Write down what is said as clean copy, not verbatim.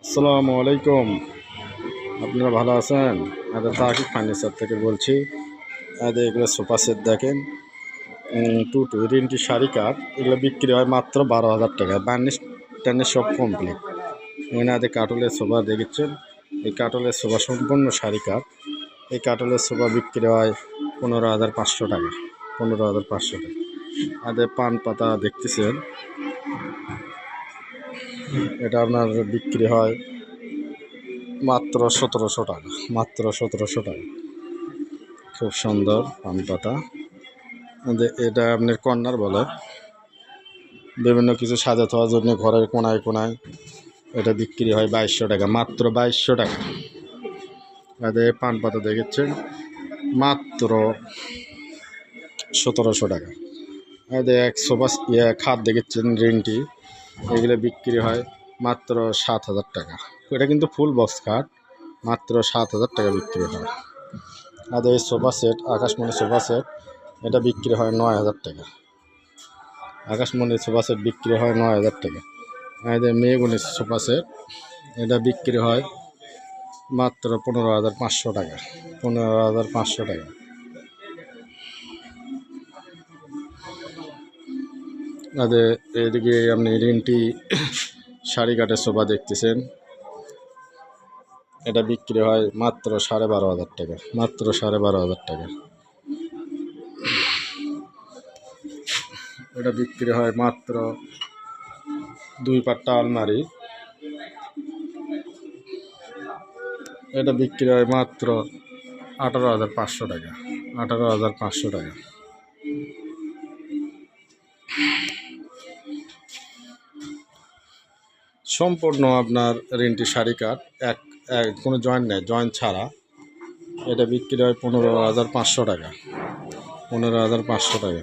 আসসালামু আলাইকুম। আপনারা ভালো আছেন? তাকিব ফার্নিচার থেকে বলছি। এগুলো সোফা সেট দেখেন, টু টু রিন্টি শাড়ি কাঠ, এগুলো বিক্রি হয় মাত্র 12,000 টাকা। বার্নিশ টার্নিশ সব কমপ্লিট। এখানে কাঠলের সোফা দেখেছেন, এই কাঠলের সোফা সম্পূর্ণ শাড়ি কাঠ। এই কাঠলের সোফা বিক্রি হয় 15,500 টাকা। 15,500 টাকা। পান পাতা দেখতেছেন, এটা আপনার বিক্রি হয় মাত্র 1700 টাকা। মাত্র 1700 টাকা। খুব সুন্দর পান পাতা। এটা আপনার কর্নার বলে, বিভিন্ন কিছু সাজাতে হওয়ার জন্য ঘরের কোনায় কোনায় এটা বিক্রি হয় 2200 টাকা। মাত্র 2200 টাকা। পান পাতা দেখেছেন, মাত্র 1700 টাকা। এক সোফা খাট দেখেছেন রিন্টি, এগুলো বিক্রি হয় মাত্র 7,000 টাকা। এটা কিন্তু ফুল বক্স খাট, মাত্র 7,000 টাকা বিক্রি হয়। এই সোফা সেট, আকাশমণি সোফা সেট, এটা বিক্রি হয় 9,000 টাকা। আকাশমণি সোফা সেট বিক্রি হয় 9,000 টাকা। মেহগনি সোফা সেট, এটা বিক্রি হয় মাত্র 15,500 টাকা। 15,500 টাকা। এদিকে আপনি রিন্টি শাড়ি কাঠের সোফা দেখতেছেন, এটা বিক্রি হয় মাত্র 12,500 টাকা। মাত্র 12,500 টাকা। এটা বিক্রি হয় মাত্র 2 পাট্টা আলমারি, এটা বিক্রি হয় মাত্র 18,500 টাকা। 18,500 টাকা। সম্পূর্ণ আপনার রিন্টি শাড়ি কাঠ, কোনো জয়েন্ট নেই, জয়েন্ট ছাড়া। এটা বিক্রি হয় 15,500 টাকা। 15,500 টাকা।